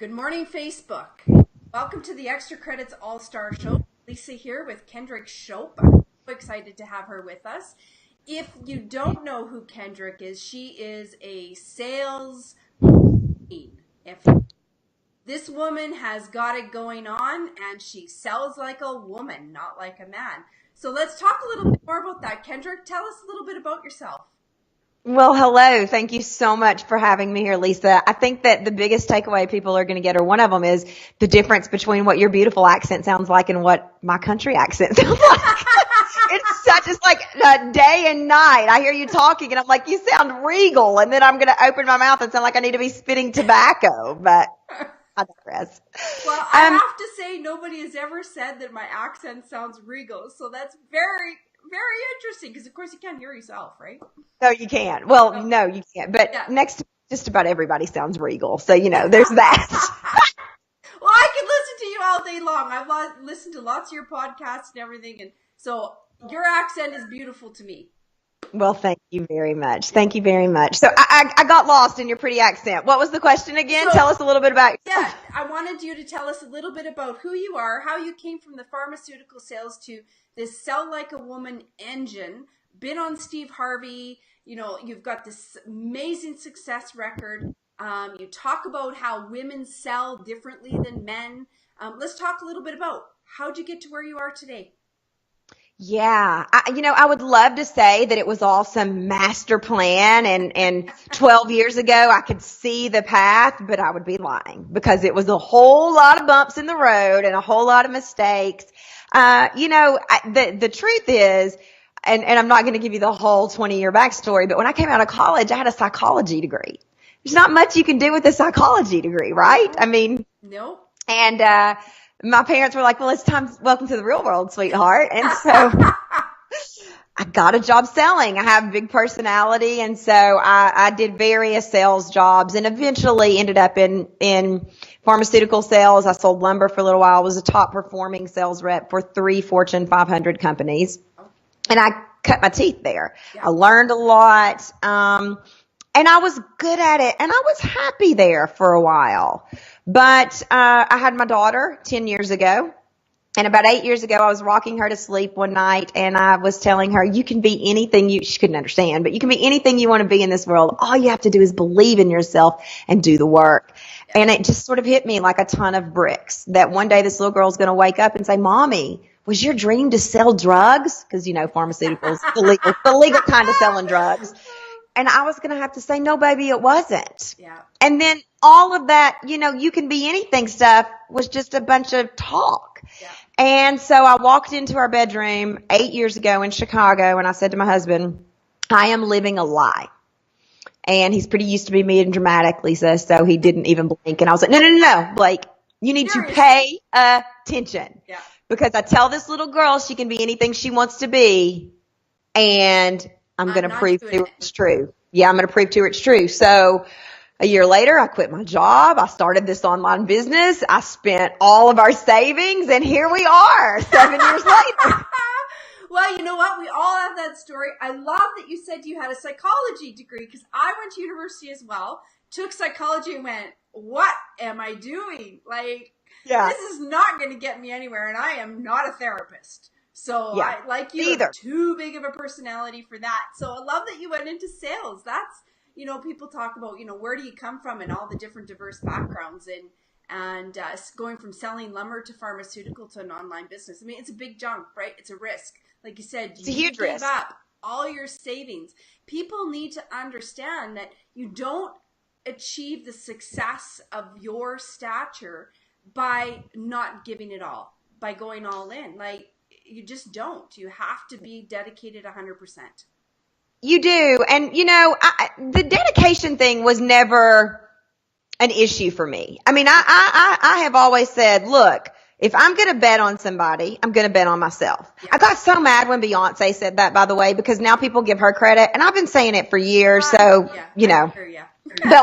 Good morning, Facebook. Welcome to the Extra Credits All-Star Show. Lisa here with Kendrick Shope. I'm so excited to have her with us. If you don't know who Kendrick is, she is a sales queen. This woman has got it going on, and she sells like a woman, not like a man. So let's talk a little bit more about that. Kendrick, tell us a little bit about yourself. Well, hello. Thank you so much for having me here, Lisa. I think that the biggest takeaway people are going to get, or one of them, is the difference between what your beautiful accent sounds like and what my country accent sounds like. It's like day and night. I hear you talking and I'm like, you sound regal. And then I'm going to open my mouth and sound like I need to be spitting tobacco, but I digress. Well, I have to say nobody has ever said that my accent sounds regal. So that's very, very interesting because, of course, you can't hear yourself, right? No, you can't. Well, no, you can't. But next to just about everybody sounds regal. So, there's that. Well, I could listen to you all day long. I've listened to lots of your podcasts and everything. And so your accent is beautiful to me. Well, thank you very much. Thank you very much. So I got lost in your pretty accent. What was the question again? Tell us a little bit about yourself. Yeah, I wanted you to tell us a little bit about who you are, how you came from the pharmaceutical sales to this Sell Like a Woman engine, been on Steve Harvey, you've got this amazing success record. You talk about how women sell differently than men. Let's talk a little bit about how'd you get to where you are today? Yeah. I would love to say that it was all some master plan and 12 years ago I could see the path, but I would be lying because it was a whole lot of bumps in the road and a whole lot of mistakes. The truth is, and I'm not going to give you the whole 20-year backstory, but when I came out of college, I had a psychology degree. There's not much you can do with a psychology degree, right? I mean, no. And, my parents were like, well, it's time, welcome to the real world, sweetheart. And so I got a job selling. I have a big personality. And so I did various sales jobs and eventually ended up in pharmaceutical sales. I sold lumber for a little while. I was a top performing sales rep for 3 Fortune 500 companies. And I cut my teeth there. Yeah. I learned a lot. And I was good at it and I was happy there for a while. But I had my daughter 10 years ago, and about 8 years ago, I was rocking her to sleep one night, and I was telling her, you can be anything she couldn't understand, but you can be anything you want to be in this world. All you have to do is believe in yourself and do the work. And it just sort of hit me like a ton of bricks that one day this little girl's going to wake up and say, Mommy, was your dream to sell drugs? Because, pharmaceuticals, the legal kind of selling drugs. And I was going to have to say, no, baby, it wasn't. Yeah. And then all of that, you can be anything stuff was just a bunch of talk. Yeah. And so I walked into our bedroom 8 years ago in Chicago and I said to my husband, I am living a lie. And he's pretty used to be being dramatic, Lisa, so he didn't even blink. And I was like, no, Blake, you need to pay attention. Yeah. Because I tell this little girl she can be anything she wants to be, and I'm going to prove to her it's true. Yeah, I'm going to prove to her it's true. So a year later, I quit my job. I started this online business. I spent all of our savings, and here we are 7 years later. Well, you know what? We all have that story. I love that you said you had a psychology degree because I went to university as well, took psychology and went, what am I doing? This is not going to get me anywhere, and I am not a therapist. So I, like you, I'm too big of a personality for that. So I love that you went into sales. That's, people talk about, where do you come from and all the different diverse backgrounds and going from selling lumber to pharmaceutical to an online business. I mean, it's a big jump, right? It's a risk. Like you said, it's a huge risk. Give up all your savings. People need to understand that you don't achieve the success of your stature by not giving it all, by going all in. You just don't. You have to be dedicated 100%. You do. And, the dedication thing was never an issue for me. I mean, I have always said, look, if I'm going to bet on somebody, I'm going to bet on myself. Yeah. I got so mad when Beyonce said that, by the way, because now people give her credit. And I've been saying it for years. But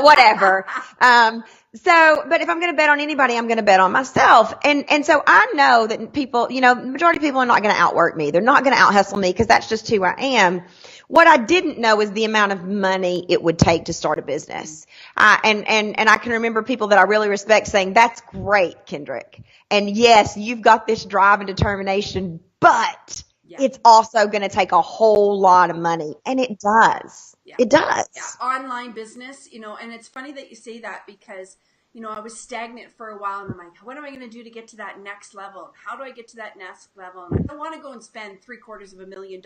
whatever. But if I'm going to bet on anybody, I'm going to bet on myself. And so I know that people, the majority of people are not going to outwork me. They're not going to out hustle me because that's just who I am. What I didn't know is the amount of money it would take to start a business. And I can remember people that I really respect saying, that's great, Kendrick. And yes, you've got this drive and determination, but Yeah. it's also going to take a whole lot of money. And it does. Yeah. It does. Yeah. Online business, and it's funny that you say that because, I was stagnant for a while and I'm like, what am I going to do to get to that next level? How do I get to that next level? And I don't want to go and spend $750,000.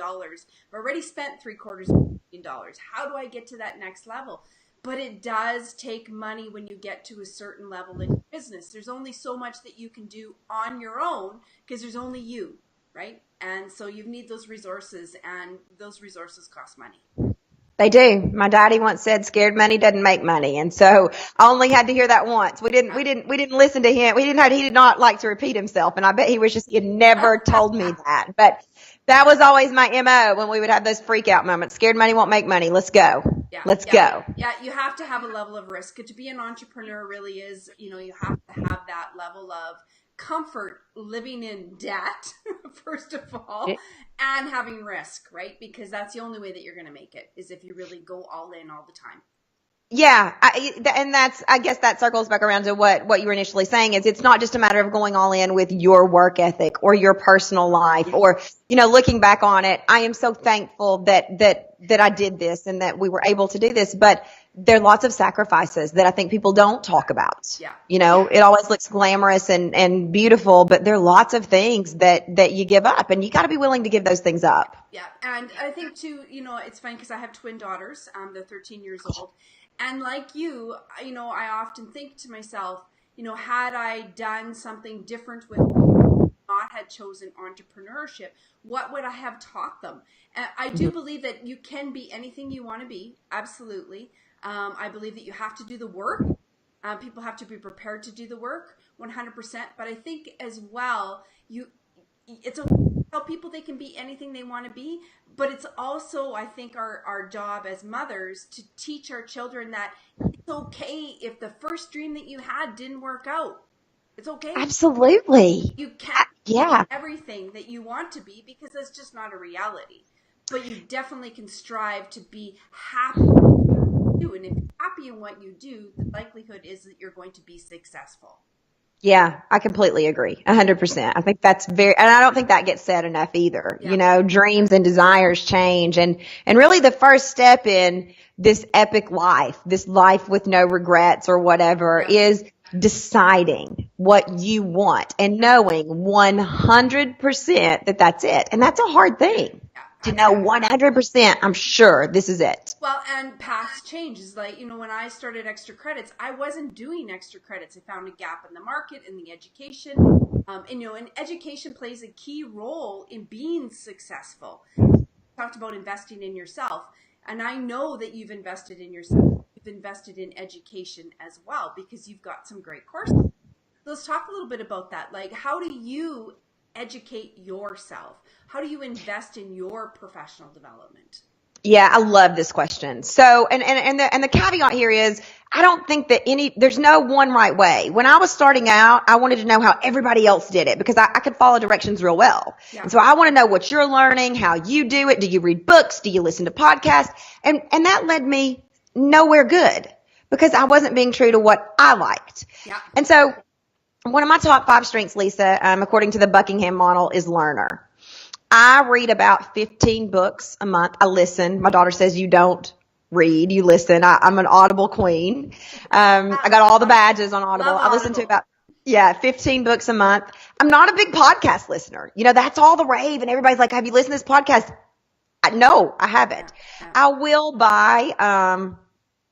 I've already spent $750,000. How do I get to that next level? But it does take money when you get to a certain level in your business. There's only so much that you can do on your own because there's only you, right? And so you need those resources, and those resources cost money. They do. My daddy once said, "Scared money doesn't make money," and so I only had to hear that once. We didn't listen to him. He did not like to repeat himself, and I bet he had never told me that. But that was always my MO when we would have those freak out moments. Scared money won't make money. Let's go. Yeah, Let's go. Yeah, you have to have a level of risk. To be an entrepreneur really is, you have to have that level of comfort living in debt, first of all, and having risk, right? Because that's the only way that you're going to make it, is if you really go all in all the time. Yeah, I guess that circles back around to what you were initially saying, is it's not just a matter of going all in with your work ethic or your personal life or, looking back on it. I am so thankful that I did this and that we were able to do this, but there are lots of sacrifices that I think people don't talk about. Yeah. It always looks glamorous and beautiful, but there are lots of things that you give up, and you got to be willing to give those things up. Yeah. And I think too, it's funny because I have twin daughters. They're 13 years old. And like you, I often think to myself, had I done something different with not had chosen entrepreneurship, what would I have taught them? And I do believe that you can be anything you want to be. Absolutely. I believe that you have to do the work. People have to be prepared to do the work 100%. But I think as well, it's okay to tell people they can be anything they want to be, but it's also, I think, our job as mothers to teach our children that it's okay if the first dream that you had didn't work out. It's okay. Absolutely. You can't be Yeah. everything that you want to be because that's just not a reality. But you definitely can strive to be happy in what you do. And if you're happy in what you do, the likelihood is that you're going to be successful. Yeah, I completely agree. 100%. I think that's and I don't think that gets said enough either. Yeah. Dreams and desires change. And really the first step in this epic life, this life with no regrets or whatever, is deciding what you want and knowing 100% that that's it. And that's a hard thing. To know 100%, I'm sure this is it. Well, and paths change. Is like, when I started XTRAcredits, I wasn't doing XTRAcredits. I found a gap in the market, in the education. And education plays a key role in being successful. You talked about investing in yourself. And I know that you've invested in yourself. You've invested in education as well because you've got some great courses. Let's talk a little bit about that. Like, how do you educate yourself? How do you invest in your professional development? Yeah, I love this question. So, and the caveat here is, I don't think that there's no one right way. When I was starting out, I wanted to know how everybody else did it because I could follow directions real well. Yeah. And so I want to know what you're learning, how you do it. Do you read books? Do you listen to podcasts? And that led me nowhere good because I wasn't being true to what I liked. Yeah. And so one of my top 5 strengths, Lisa, according to the Buckingham model, is learner. I read about 15 books a month. I listen. My daughter says you don't read, you listen. I'm an Audible queen. I got all the badges on Audible. I listen to about 15 books a month. I'm not a big podcast listener. That's all the rave, and everybody's like, have you listened to this podcast? No, I haven't. I will buy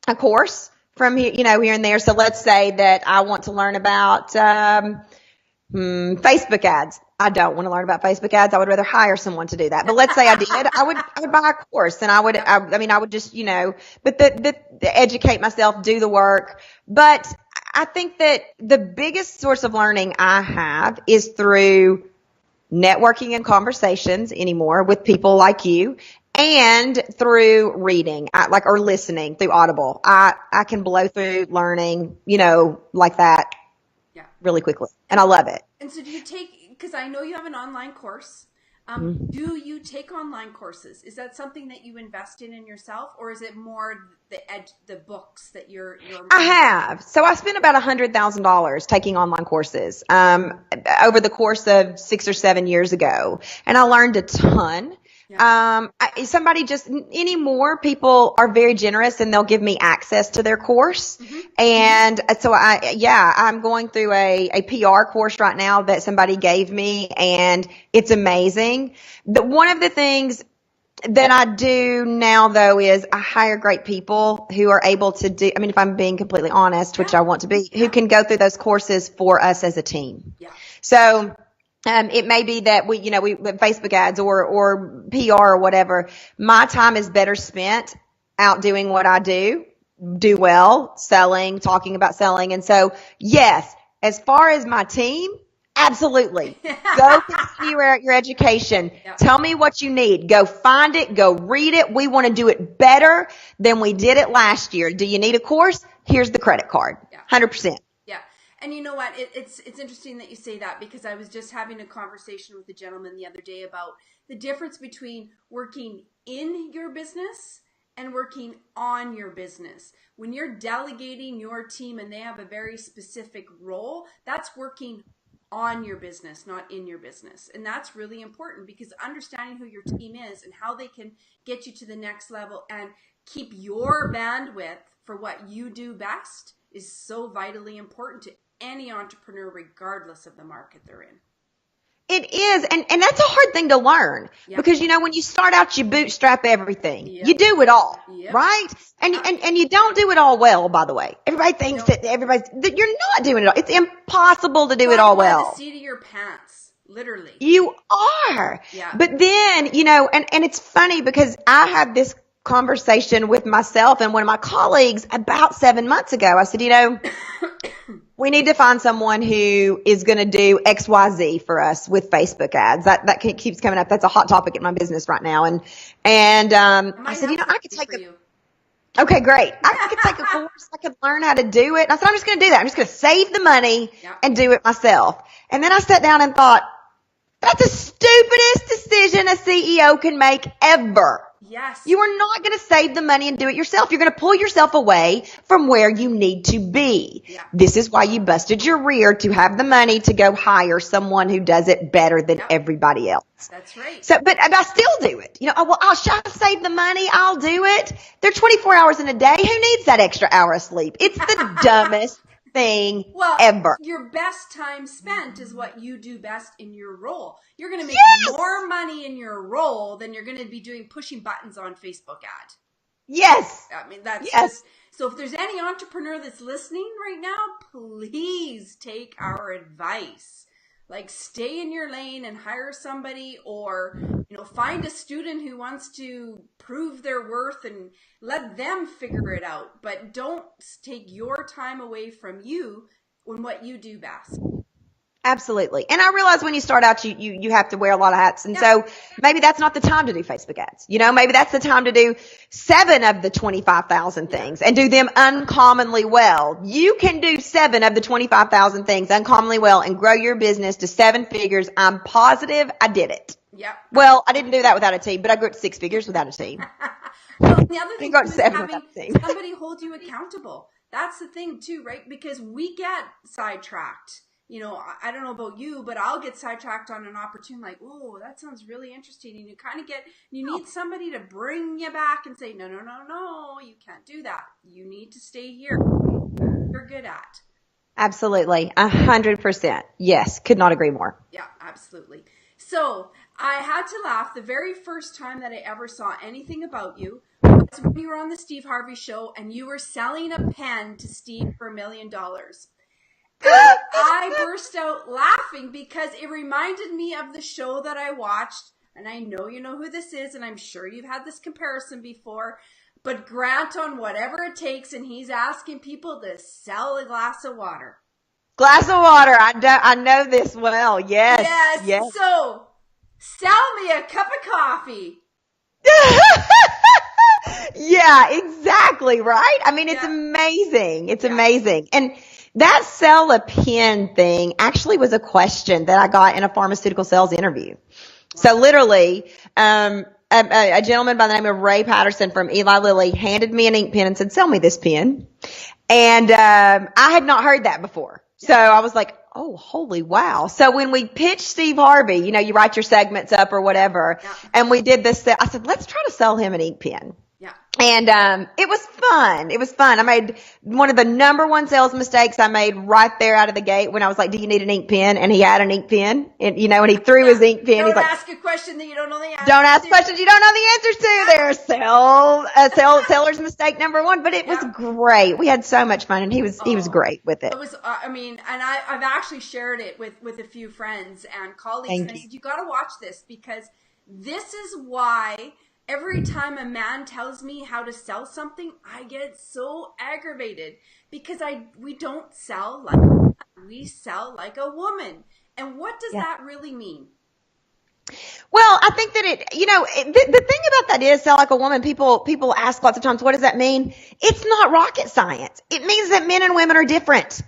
a course from here, here and there. So let's say that I want to learn about Facebook ads. I don't want to learn about Facebook ads. I would rather hire someone to do that. But let's say I did, I would buy a course, and I would just, but the educate myself, do the work. But I think that the biggest source of learning I have is through networking and conversations anymore with people like you, and through reading, or listening through Audible. I can blow through learning, like that really quickly. And I love it. And so do you take, because I know you have an online course, Do you take online courses? Is that something that you invest in yourself, or is it more the books that you're? I have. So I spent about $100,000 taking online courses over the course of 6 or 7 years ago, and I learned a ton. Yeah. Anymore, people are very generous and they'll give me access to their course. And so I'm going through a PR course right now that somebody gave me, and it's amazing. One of the things that I do now, though, is I hire great people who are able to do, if I'm being completely honest, which I want to be, who can go through those courses for us as a team. Yeah. So, it may be that we Facebook ads or PR or whatever. My time is better spent out doing what I do well, selling, talking about selling. And so, yes, as far as my team, absolutely. Go continue your education. Yeah. Tell me what you need. Go find it. Go read it. We want to do it better than we did it last year. Do you need a course? Here's the credit card. 100%. Yeah. And you know what? It's interesting that you say that, because I was just having a conversation with a gentleman the other day about the difference between working in your business and working on your business. When you're delegating your team and they have a very specific role, that's working on your business, not in your business. And that's really important, because understanding who your team is and how they can get you to the next level and keep your bandwidth for what you do best is so vitally important to any entrepreneur, regardless of the market they're in. It is. And that's a hard thing to learn, because, when you start out, you bootstrap everything. You do it all, right? And you don't do it all well, by the way. Everybody thinks that you're not doing it all. It's impossible to do it all well. The seat of your pants, literally. You are. Yeah. But then, and it's funny, because I had this conversation with myself and one of my colleagues about 7 months ago. I said, we need to find someone who is going to do XYZ for us with Facebook ads. That keeps coming up. That's a hot topic in my business right now. And I said, I could take okay, great. I could take a course. I could learn how to do it. And I said, I'm just going to do that. I'm just going to save the money and do it myself. And then I sat down and thought, that's the stupidest decision a CEO can make ever. Yes. You are not going to save the money and do it yourself. You're going to pull yourself away from where you need to be. Yeah. This is why you busted your rear, to have the money to go hire someone who does it better than everybody else. That's right. So, but I still do it. I'll save the money. I'll do it. They're 24 hours in a day. Who needs that extra hour of sleep? It's the dumbest thing ever. Your best time spent is what you do best in your role. You're going to make more money in your role than you're going to be pushing buttons on Facebook ad. Yes. That's just, so if there's any entrepreneur that's listening right now, please take our advice. Like, stay in your lane and hire somebody, or, find a student who wants to prove their worth and let them figure it out. But don't take your time away from you on what you do best. Absolutely. And I realize when you start out, you have to wear a lot of hats. And so maybe that's not the time to do Facebook ads. Maybe that's the time to do 7 of the 25,000 things and do them uncommonly well. You can do 7 of the 25,000 things uncommonly well and grow your business to 7 figures. I'm positive I did it. Yep. Well, I didn't do that without a team, but I grew up to 6 figures without a team. Well, the other thing is having team. Somebody hold you accountable. That's the thing too, right? Because we get sidetracked. I don't know about you, but I'll get sidetracked on an opportunity like, oh, that sounds really interesting. And you need somebody to bring you back and say, no, you can't do that. You need to stay here. You're good at. Absolutely. 100%. Yes. Could not agree more. Yeah, absolutely. So I had to laugh the very first time that I ever saw anything about you was when you were on the Steve Harvey show and you were selling a pen to Steve for $1 million. And I burst out laughing because it reminded me of the show that I watched. And I know you know who this is, and I'm sure you've had this comparison before. But Grant on Whatever It Takes, and he's asking people to sell a glass of water. Glass of water. I know this well. Yes. Yes. So, sell me a cup of coffee. Yeah, exactly. Right? It's amazing. It's amazing. And that sell a pen thing actually was a question that I got in a pharmaceutical sales interview. So literally, a gentleman by the name of Ray Patterson from Eli Lilly handed me an ink pen and said, "Sell me this pen." And I had not heard that before. So I was like, oh, holy wow. So when we pitched Steve Harvey, you write your segments up or whatever, and we did this, I said, let's try to sell him an ink pen. Yeah. And it was fun. It was fun. I made one of the number one sales mistakes I made right there out of the gate when I was like, "Do you need an ink pen?" And he had an ink pen, and and he threw his ink pen. Don't He's ask a question that you don't know the answer. Don't ask questions you don't know the answers to. There's seller's mistake number one. But it was great. We had so much fun, and he was great with it. It was. And I've actually shared it with a few friends and colleagues. And I said, you got to watch this, because this is why every time a man tells me how to sell something, I get so aggravated, because we don't sell like a man, we sell like a woman. And what does that really mean? Well, I think that the thing about that is, sell like a woman, people ask lots of times, what does that mean? It's not rocket science. It means that men and women are different.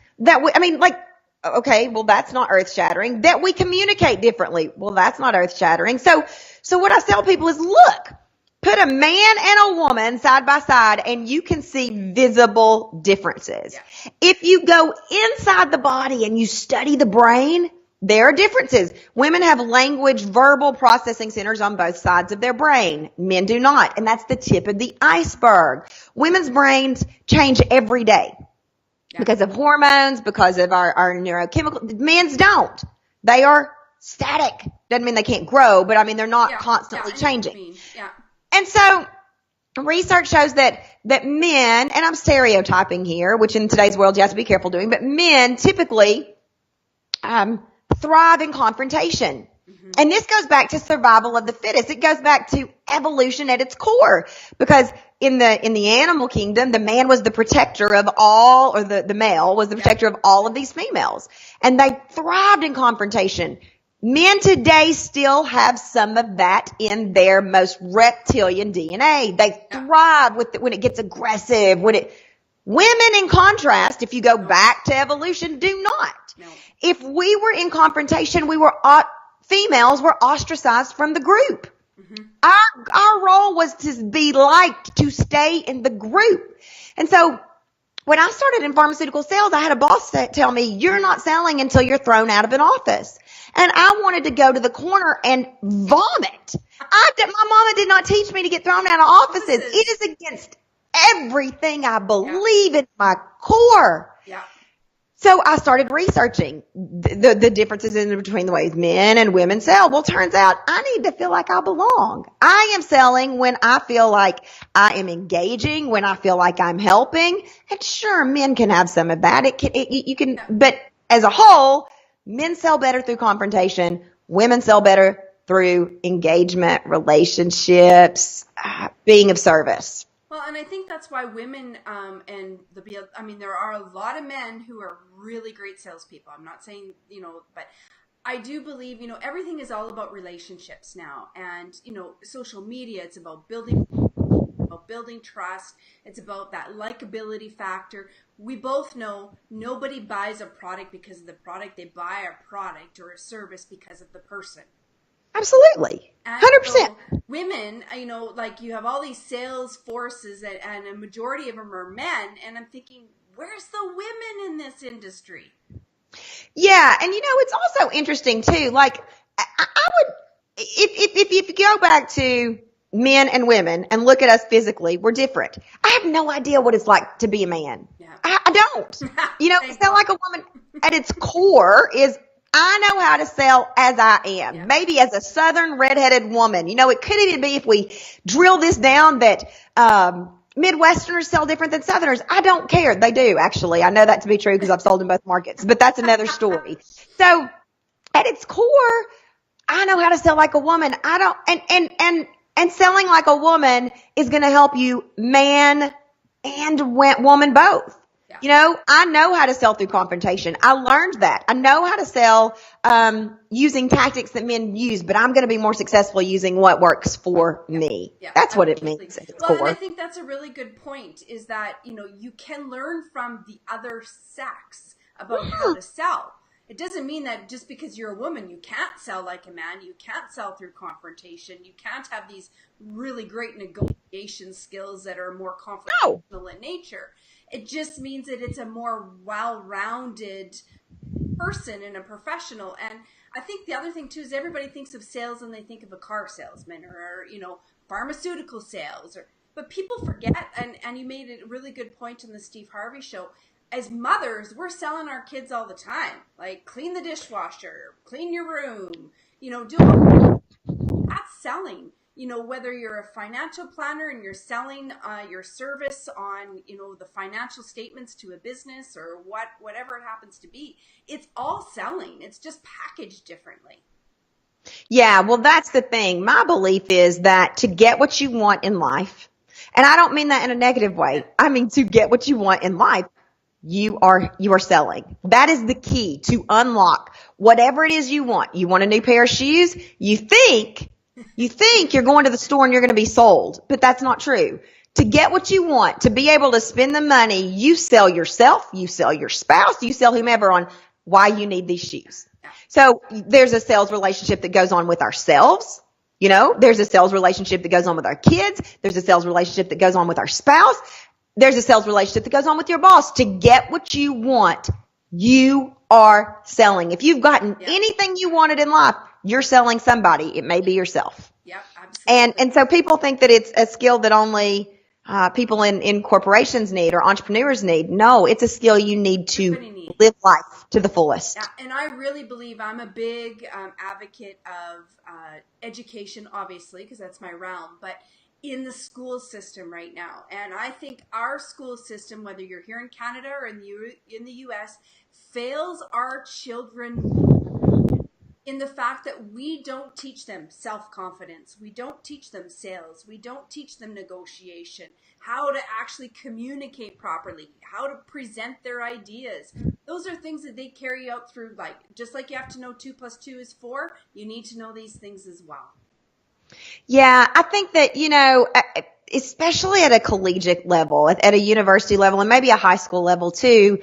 Okay, well, that's not earth shattering. That we communicate differently. Well, that's not earth shattering. So what I tell people is, look, put a man and a woman side by side and you can see visible differences. Yeah. If you go inside the body and you study the brain, there are differences. Women have language, verbal processing centers on both sides of their brain. Men do not. And that's the tip of the iceberg. Women's brains change every day because of hormones, because of our neurochemical. Men's don't. They are static. Doesn't mean they can't grow, but they're not constantly changing. Yeah. And so research shows that men, and I'm stereotyping here, which in today's world you have to be careful doing, but men typically thrive in confrontation. Mm-hmm. And this goes back to survival of the fittest. It goes back to evolution at its core, because in the animal kingdom, the man was the protector of all, or the male was the protector of all of these females. And they thrived in confrontation. Men today still have some of that in their most reptilian DNA. They thrive when it gets aggressive. Women, in contrast, if you go back to evolution, do not. No. If we were in confrontation, females were ostracized from the group. Mm-hmm. Our role was to be liked, to stay in the group. And so when I started in pharmaceutical sales, I had a boss tell me, "You're not selling until you're thrown out of an office." And I wanted to go to the corner and vomit. My mama did not teach me to get thrown out of offices. It is against everything I believe in my core. Yeah. So I started researching the differences between the ways men and women sell. Well, turns out I need to feel like I belong. I am selling when I feel like I am engaging, when I feel like I'm helping. And sure, men can have some of that. But as a whole, men sell better through confrontation. Women sell better through engagement, relationships, being of service. Well, and I think that's why women there are a lot of men who are really great salespeople. I'm not saying, but I do believe, everything is all about relationships now. And, social media, it's about building trust. It's about that likability factor. We both know nobody buys a product because of the product. They buy a product or a service because of the person. Absolutely. 100%. So women, you have all these sales forces and a majority of them are men. And I'm thinking, where's the women in this industry? Yeah. And it's also interesting too. Like I would, if you go back to men and women and look at us physically, we're different. I have no idea what it's like to be a man. Yeah. I don't. Sell like a woman at its core is, I know how to sell as I am. Yeah. Maybe as a Southern redheaded woman. It could even be, if we drill this down, that Midwesterners sell different than Southerners. I don't care. They do, actually. I know that to be true because I've sold in both markets. But that's another story. So at its core, I know how to sell like a woman. I don't, and selling like a woman is going to help you, man and woman both. Yeah. I know how to sell through confrontation. I learned that. I know how to sell using tactics that men use, but I'm going to be more successful using what works for me. Yeah, that's what it means at its core. And I think that's a really good point, is that, you can learn from the other sex about how to sell. It doesn't mean that just because you're a woman, you can't sell like a man. You can't sell through confrontation. You can't have these really great negotiation skills that are more confrontational in nature. It just means that it's a more well-rounded person and a professional. And I think the other thing too is everybody thinks of sales and they think of a car salesman or pharmaceutical sales, but people forget, and you made a really good point in the Steve Harvey show. As mothers, we're selling our kids all the time, like clean the dishwasher, clean your room, do all that's selling. Whether you're a financial planner and you're selling your service on, the financial statements to a business or whatever it happens to be, it's all selling. It's just packaged differently. Yeah, well, that's the thing. My belief is that to get what you want in life, and I don't mean that in a negative way. I mean, to get what you want in life, you are selling. That is the key to unlock whatever it is you want. You want a new pair of shoes? You think you're going to the store and you're going to be sold, but that's not true. To get what you want, to be able to spend the money, you sell yourself, you sell your spouse, you sell whomever on why you need these shoes. So there's a sales relationship that goes on with ourselves. There's a sales relationship that goes on with our kids. There's a sales relationship that goes on with our spouse. There's a sales relationship that goes on with your boss. To get what you want, you are selling. If you've gotten anything you wanted in life, you're selling somebody. It may be yourself. Yep, absolutely. And so people think that it's a skill that only people in corporations need or entrepreneurs need. No, it's a skill you need to live life to the fullest. Yeah, and I really believe I'm a big advocate of education, obviously, because that's my realm, but in the school system right now. And I think our school system, whether you're here in Canada or in the US, fails our children in the fact that we don't teach them self-confidence. We don't teach them sales. We don't teach them negotiation, how to actually communicate properly, how to present their ideas. Those are things that they carry out through, just like you have to know 2 + 2 is 4, you need to know these things as well. Yeah, I think that, especially at a collegiate level, at a university level, and maybe a high school level too.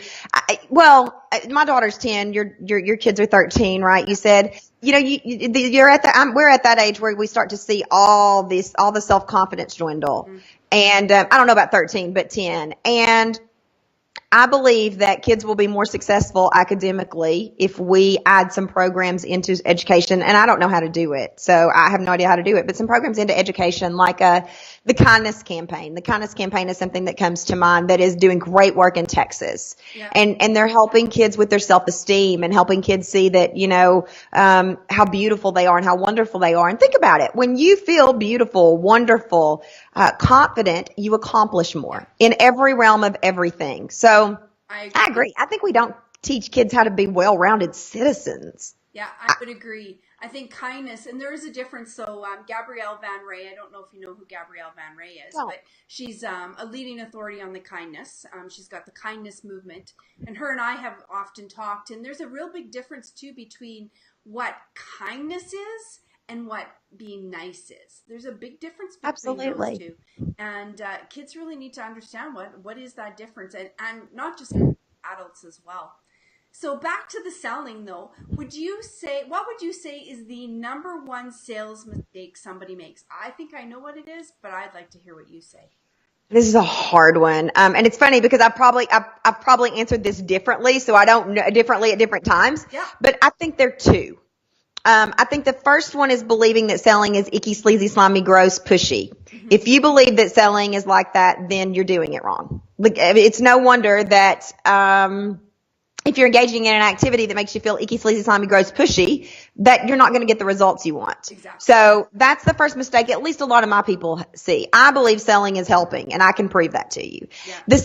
My daughter's 10. Your kids are 13, right? You said, we're at that age where we start to see all the self-confidence dwindle. Mm-hmm. And I don't know about 13, but 10. And I believe that kids will be more successful academically if we add some programs into education, and I don't know how to do it, so I have no idea how to do it, but some programs into education like the kindness campaign. The kindness campaign is something that comes to mind that is doing great work in Texas. Yeah. And they're helping kids with their self-esteem and helping kids see that, how beautiful they are and how wonderful they are. And think about it. When you feel beautiful, wonderful, confident, you accomplish more in every realm of everything. So I agree. I think we don't teach kids how to be well-rounded citizens. Yeah, I would agree. I think kindness, and there is a difference. So Gabrielle Van Ray, I don't know if you know who Gabrielle Van Ray is, but she's a leading authority on the kindness. She's got the kindness movement, and her and I have often talked, and there's a real big difference too between what kindness is and what being nice is. There's a big difference between those two. And kids really need to understand what is that difference, and not just adults as well. So back to the selling though, what would you say is the number one sales mistake somebody makes? I think I know what it is, but I'd like to hear what you say. This is a hard one. And it's funny because I've probably answered this differently, so I don't know differently at different times. Yeah. But I think there are two. I think the first one is believing that selling is icky, sleazy, slimy, gross, pushy. Mm-hmm. If you believe that selling is like that, then you're doing it wrong. It's no wonder that, if you're engaging in an activity that makes you feel icky, sleazy, slimy, gross, pushy, that you're not going to get the results you want. Exactly. So that's the first mistake at least a lot of my people see. I believe selling is helping, and I can prove that to you. Yeah. The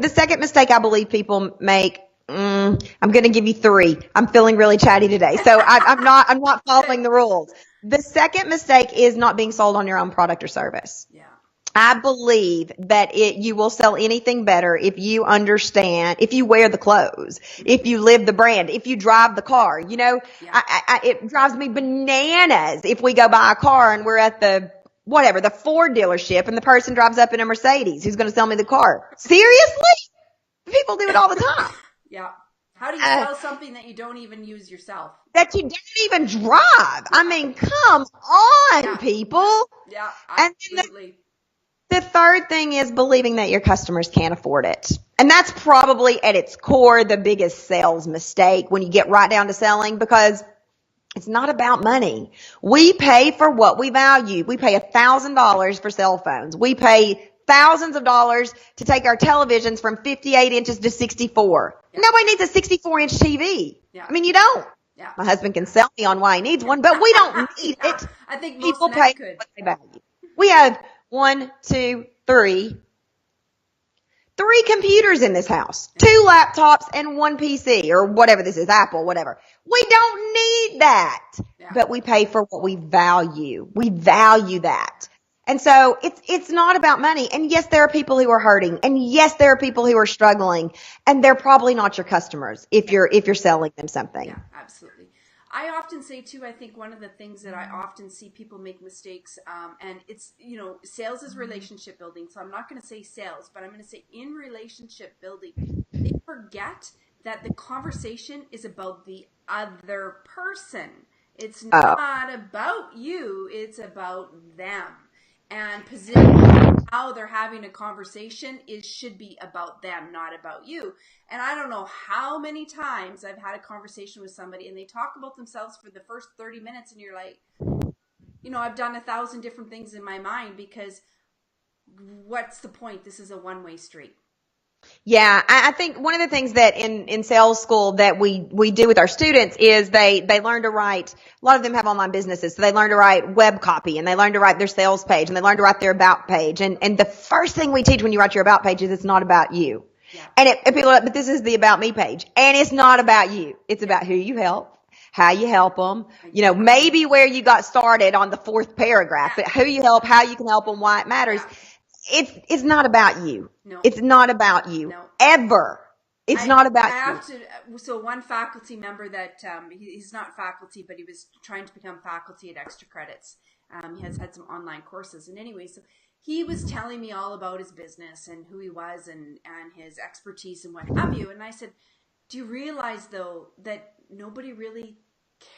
second mistake I believe people make, I'm going to give you 3. I'm feeling really chatty today, so I'm not following the rules. The second mistake is not being sold on your own product or service. Yeah. I believe that you will sell anything better if you understand, if you wear the clothes, if you live the brand, if you drive the car. It drives me bananas if we go buy a car and we're at the Ford dealership and the person drives up in a Mercedes who's going to sell me the car. Seriously? People do it all the time. Yeah. How do you sell something that you don't even use yourself? That you don't even drive. I mean, come on, people. Yeah, And absolutely. The third thing is believing that your customers can't afford it. And that's probably at its core the biggest sales mistake when you get right down to selling, because it's not about money. We pay for what we value. We pay $1,000 for cell phones. We pay thousands of dollars to take our televisions from 58 inches to 64. Yeah. Nobody needs a 64-inch TV. Yeah. I mean, you don't. Yeah. My husband can sell me on why he needs one, but we don't need it. I think most people men pay could. What they value. We have 3 computers in this house, 2 laptops and 1 PC, or whatever this is, Apple, whatever. We don't need that, but we pay for what we value. We value that. And so it's not about money. And yes, there are people who are hurting. And yes, there are people who are struggling, and they're probably not your customers if you're selling them something. Yeah, absolutely. I often say too, I think one of the things that I often see people make mistakes, and it's, sales is relationship building. So I'm not going to say sales, but I'm going to say in relationship building, they forget that the conversation is about the other person. It's not about you. It's about them. And positioning how they're having a conversation should be about them, not about you. And I don't know how many times I've had a conversation with somebody and they talk about themselves for the first 30 minutes and you're like, I've done 1,000 different things in my mind, because what's the point? This is a one-way street. Yeah, I think one of the things that in sales school that we do with our students is they learn to write. A lot of them have online businesses, so they learn to write web copy, and they learn to write their sales page, and they learn to write their about page. And the first thing we teach when you write your about page is it's not about you. Yeah. And people are like, but this is the about me page, and it's not about you. It's about who you help, how you help them. Maybe where you got started on the 4th paragraph, but who you help, how you can help them, why it matters. Yeah. It's not about you. No. It's not about you. No. Ever. It's not about you. So one faculty member that, he's not faculty, but he was trying to become faculty at XTRAcredits. He has had some online courses. And anyway, so he was telling me all about his business and who he was and his expertise and what have you. And I said, do you realize though that nobody really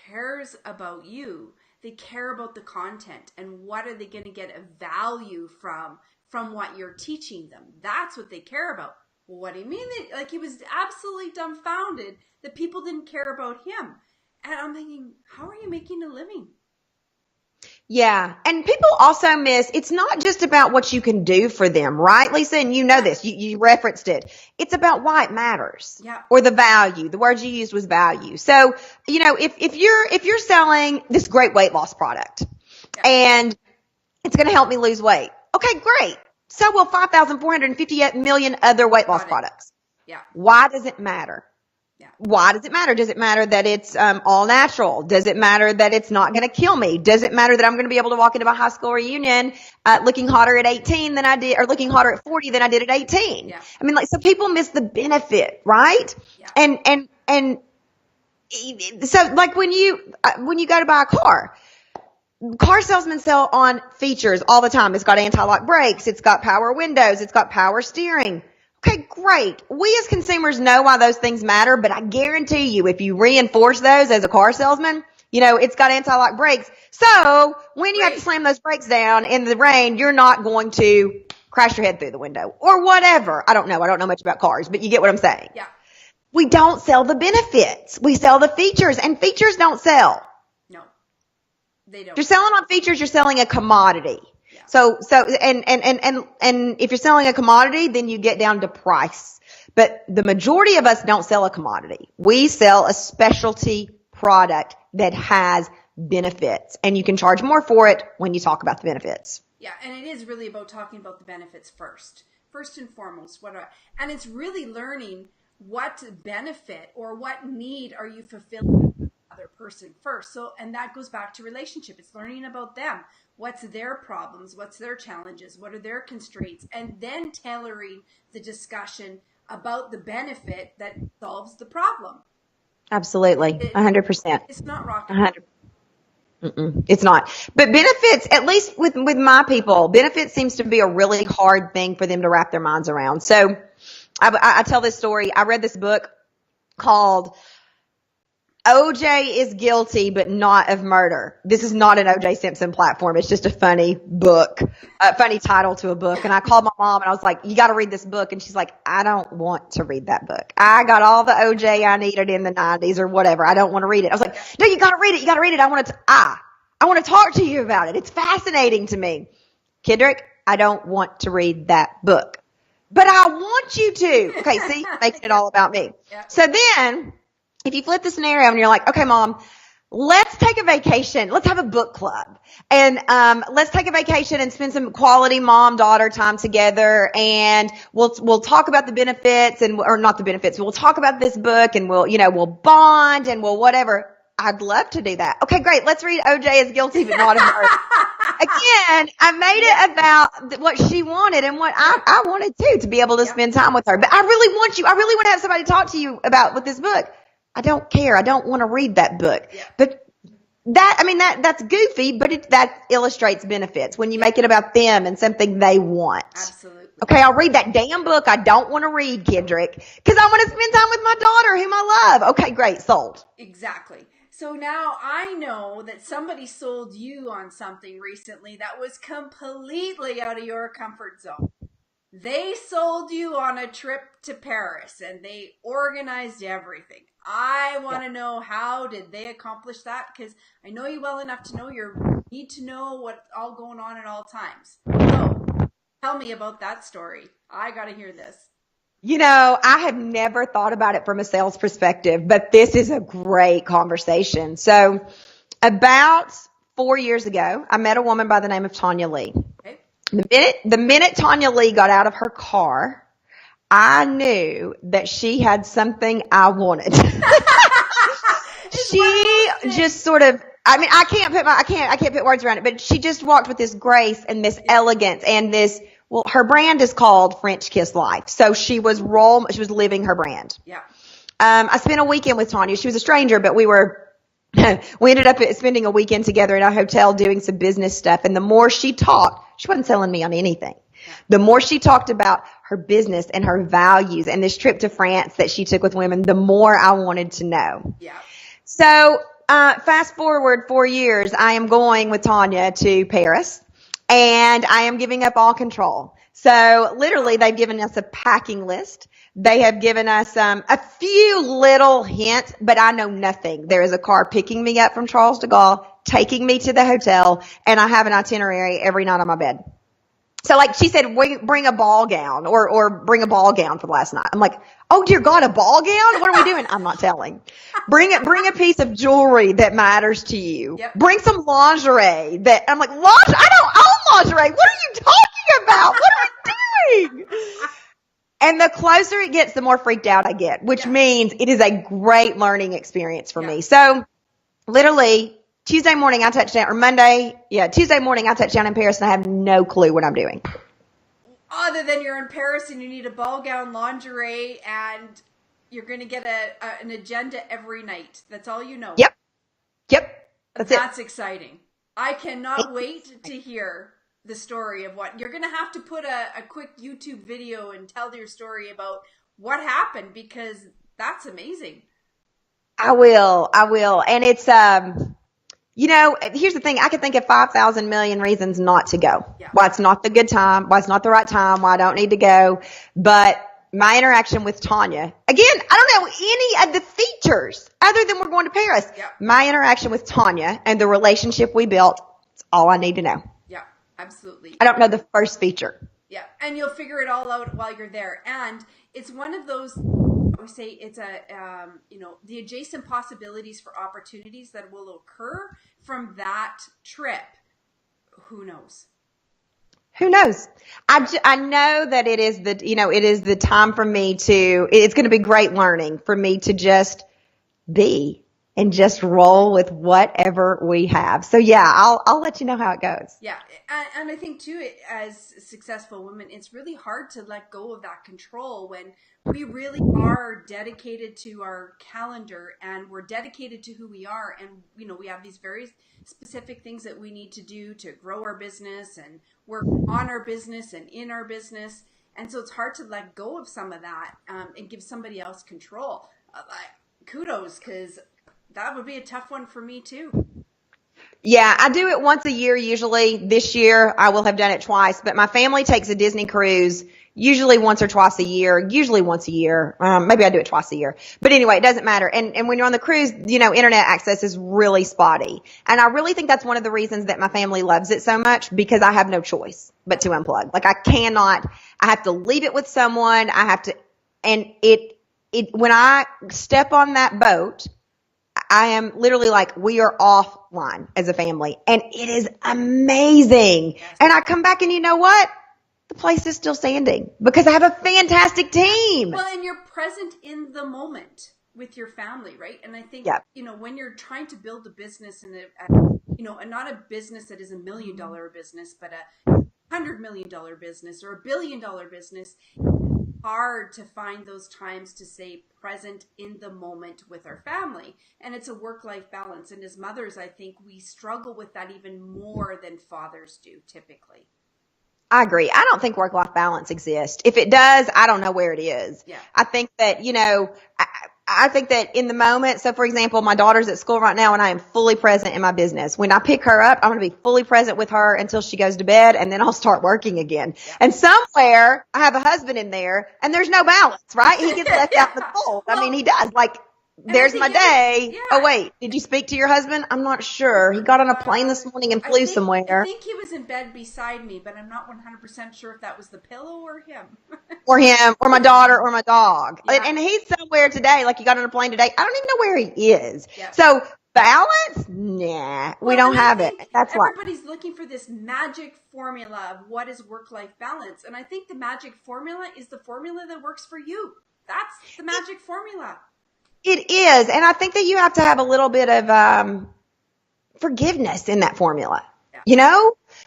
cares about you? They care about the content and what are they going to get a value from what you're teaching them. That's what they care about. Well, what do you mean? He was absolutely dumbfounded that people didn't care about him. And I'm thinking, how are you making a living? Yeah. And people also miss, it's not just about what you can do for them, right, Lisa? And this, you referenced it. It's about why it matters. Yeah. Or the value. The word you used was value. So, if you're selling this great weight loss product and it's going to help me lose weight. Okay, great. So will 5,458 million other weight loss products. Yeah. Why does it matter? Yeah. Why does it matter? Does it matter that it's all natural? Does it matter that it's not going to kill me? Does it matter that I'm going to be able to walk into my high school reunion looking hotter at 18 than I did, or looking hotter at 40 than I did at 18? Yeah. I mean, so people miss the benefit, right? Yeah. And so when you go to buy a car salesmen sell on features all the time. It's got anti-lock brakes. It's got power windows. It's got power steering. Okay, great. We as consumers know why those things matter, but I guarantee you if you reinforce those as a car salesman, it's got anti-lock brakes. So when you have to slam those brakes down in the rain, you're not going to crash your head through the window or whatever. I don't know much about cars, but you get what I'm saying. Yeah. We don't sell the benefits. We sell the features, and features don't sell. They don't. If you're selling on features, you're selling a commodity. Yeah. So and if you're selling a commodity, then you get down to price. But the majority of us don't sell a commodity. We sell a specialty product that has benefits, and you can charge more for it when you talk about the benefits. Yeah, and it is really about talking about the benefits first and foremost. And it's really learning what benefit or what need are you fulfilling other person first. So, and that goes back to relationship. It's learning about them. What's their problems? What's their challenges? What are their constraints? And then tailoring the discussion about the benefit that solves the problem. Absolutely. 100%. It's not rocket science. It's not. But benefits, at least with my people, benefits seems to be a really hard thing for them to wrap their minds around. So I tell this story. I read this book called OJ is guilty, but not of murder. This is not an OJ Simpson platform. It's just a funny book, a funny title to a book. And I called my mom and I was like, you got to read this book. And she's like, I don't want to read that book. I got all the OJ I needed in the 90s or whatever. I don't want to read it. I was like, no, you got to read it. You got to read it. I want to talk to you about it. It's fascinating to me. Kendrick, I don't want to read that book, but I want you to. Okay. See, making it all about me. Yeah. So then, if you flip the scenario and you're like, okay, mom, let's take a vacation. Let's have a book club and, let's take a vacation and spend some quality mom-daughter time together. And we'll talk about the benefits or not the benefits. We'll talk about this book and we'll bond and we'll whatever. I'd love to do that. Okay, great. Let's read OJ is guilty, but not of murder. Again, I made it about what she wanted and what I wanted to be able to spend time with her. But I really want to have somebody talk to you about with this book. I don't care. I don't want to read that book. Yeah. But that's goofy, but that illustrates benefits when you make it about them and something they want. Absolutely. Okay, I'll read that damn book I don't want to read, Kendrick, because I want to spend time with my daughter whom I love. Okay, great. Sold. Exactly. So now I know that somebody sold you on something recently that was completely out of your comfort zone. They sold you on a trip to Paris and they organized everything. I want to know, how did they accomplish that? Because I know you well enough to know you need to know what's all going on at all times. So tell me about that story. I got to hear this. I have never thought about it from a sales perspective, but this is a great conversation. So about 4 years ago, I met a woman by the name of Tanya Lee. Okay. The minute Tanya Lee got out of her car, I knew that she had something I wanted. She just sort of, I can't put words around it, but she just walked with this grace and this elegance and this, her brand is called French Kiss Life. So she was living her brand. Yeah. I spent a weekend with Tanya. She was a stranger, but we ended up spending a weekend together in a hotel doing some business stuff. And the more she talked, she wasn't selling me on anything. Yeah. The more she talked about her business and her values and this trip to France that she took with women, the more I wanted to know. Yeah. So, fast forward 4 years, I am going with Tanya to Paris and I am giving up all control. So literally they've given us a packing list. They have given us a few little hints, but I know nothing. There is a car picking me up from Charles de Gaulle, taking me to the hotel, and I have an itinerary every night on my bed. So like she said, bring a ball gown or bring a ball gown for last night. I'm like, oh dear God, a ball gown? What are we doing? I'm not telling. Bring a piece of jewelry that matters to you. Yep. Bring some lingerie I'm like, lingerie? I don't own lingerie. What are you talking about? What are we doing? And the closer it gets, the more freaked out I get, which means it is a great learning experience for me. So literally Tuesday morning I touched down, or Tuesday morning I touched down in Paris and I have no clue what I'm doing. Other than you're in Paris and you need a ball gown, lingerie, and you're going to get an agenda every night. That's all you know. Yep. That's exciting. I cannot wait to hear the story of what you're going to have to put a quick YouTube video and tell your story about what happened, because that's amazing. I will. And it's, here's the thing. I can think of 5,000 million reasons not to go. Yeah. Why it's not the good time, why it's not the right time, why I don't need to go. But my interaction with Tanya, again, I don't know any of the features other than we're going to Paris. Yeah. My interaction with Tanya and the relationship we built, it's all I need to know. Yeah, absolutely. I don't know the first feature. Yeah, and you'll figure it all out while you're there. And it's one of those, I would say it's the adjacent possibilities for opportunities that will occur from that trip. Who knows? Who knows? I know that it is the time for me it's going to be great learning for me to just be and just roll with whatever we have. So yeah, I'll let you know how it goes. Yeah. And I think too, as successful women, it's really hard to let go of that control when we really are dedicated to our calendar and we're dedicated to who we are. And, we have these very specific things that we need to do to grow our business and work on our business and in our business. And so it's hard to let go of some of that and give somebody else control. Kudos, because that would be a tough one for me too. Yeah, I do it once a year usually. This year I will have done it twice, but my family takes a Disney cruise usually once or twice a year, usually once a year. Maybe I do it twice a year. But anyway, it doesn't matter. And when you're on the cruise, internet access is really spotty. And I really think that's one of the reasons that my family loves it so much, because I have no choice but to unplug. Like I have to leave it with someone. And when I step on that boat, I am literally like, we are offline as a family, and it is amazing. Yes. And I come back and you know what? The place is still standing because I have a fantastic team. Well, and you're present in the moment with your family, right? And I think, Yep. When you're trying to build a business and and not a business that is $1 million business, but a $100 million business or $1 billion business, hard to find those times to stay present in the moment with our family. And it's a work-life balance. And as mothers, I think we struggle with that even more than fathers do typically. I agree. I don't think work-life balance exists. If it does, I don't know where it is. Yeah. I think that, I think that in the moment, so for example, my daughter's at school right now and I am fully present in my business. When I pick her up, I'm going to be fully present with her until she goes to bed, and then I'll start working again. Yeah. And somewhere I have a husband in there and there's no balance, right? He gets left out in the cold. Well, I mean, he does. There's my day. Yeah. Oh, wait. Did you speak to your husband? I'm not sure. He got on a plane this morning and flew somewhere. I think he was in bed beside me, but I'm not 100% sure if that was the pillow or him. Or him, or my daughter, or my dog. Yeah. And he's somewhere today. Like, he got on a plane today. I don't even know where he is. Yeah. So, balance? Nah. We don't have it. That's why. Everybody's looking for this magic formula of what is work-life balance. And I think the magic formula is the formula that works for you. That's the magic formula. It is. And I think that you have to have a little bit of forgiveness in that formula. Yeah.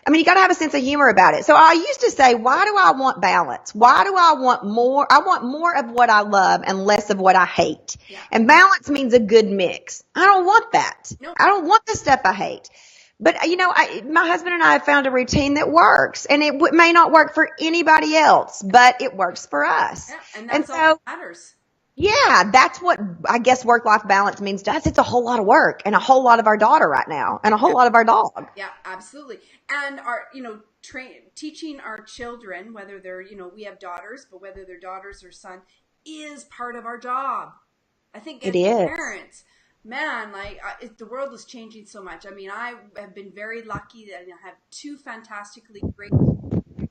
I mean, you got to have a sense of humor about it. So I used to say, why do I want balance? Why do I want more? I want more of what I love and less of what I hate. Yeah. And balance means a good mix. I don't want that. Nope. I don't want the stuff I hate. But, my husband and I have found a routine that works, and it may not work for anybody else, but it works for us. Yeah, and that's all that matters. Yeah, that's what I guess work-life balance means to us. It's a whole lot of work and a whole lot of our daughter right now and a whole lot of our dog. Yeah, absolutely. And teaching our children, whether they're, we have daughters, but whether they're daughters or son, is part of our job. I think as parents, man, the world is changing so much. I mean, I have been very lucky that I have two fantastically great,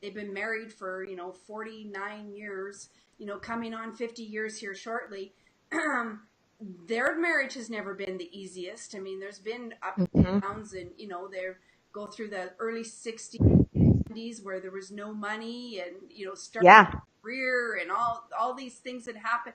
they've been married for, 49 years. Coming on 50 years here shortly, their marriage has never been the easiest. I mean, there's been ups and downs, and they go through the early 60s where there was no money, and starting a career and all these things that happen.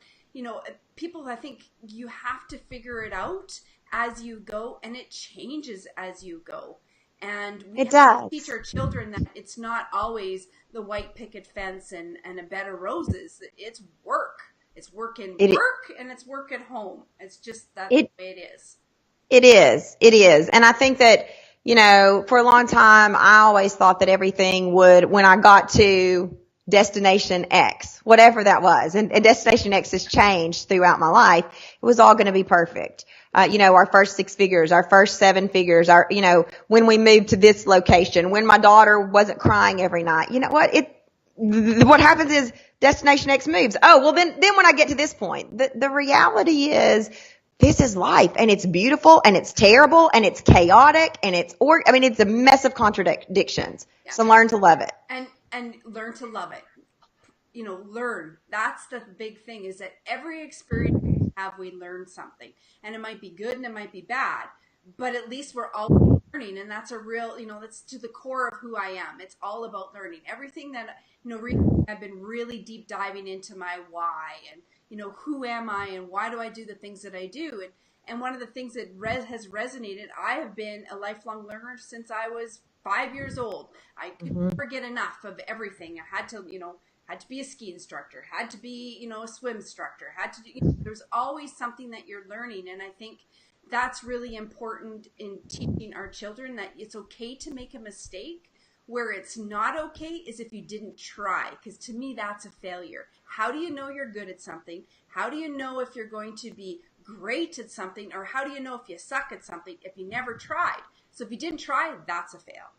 People, I think you have to figure it out as you go, and it changes as you go. And we have to teach our children that it's not always the white picket fence and a bed of roses. It's work. It's work in work, and it's work at home. It's just that's the way it is. It is. It is. And I think that, for a long time, I always thought that everything would, when I got to Destination X, whatever that was, and Destination X has changed throughout my life, it was all going to be perfect. Our first 6 figures, our first 7 figures, when we moved to this location, when my daughter wasn't crying every night. You know what? What happens is Destination X moves. Oh, well then when I get to this point, the reality is this is life, and it's beautiful, and it's terrible, and it's chaotic, and it's a mess of contradictions. Yeah. So learn to love it. And learn to love it. Learn. That's the big thing, is that every experience we have, we learn something. And it might be good and it might be bad, but at least we're all learning. And that's a real, that's to the core of who I am. It's all about learning. Everything that, I've been really deep diving into my why and, who am I and why do I do the things that I do? And one of the things that has resonated, I have been a lifelong learner since I was 5 years old. I could never get enough of everything. I had to, had to be a ski instructor, had to be, a swim instructor, had to do, there's always something that you're learning. And I think that's really important in teaching our children, that it's okay to make a mistake. Where it's not okay is if you didn't try, because to me, that's a failure. How do you know you're good at something? How do you know if you're going to be great at something? Or how do you know if you suck at something if you never tried? So if you didn't try, that's a fail.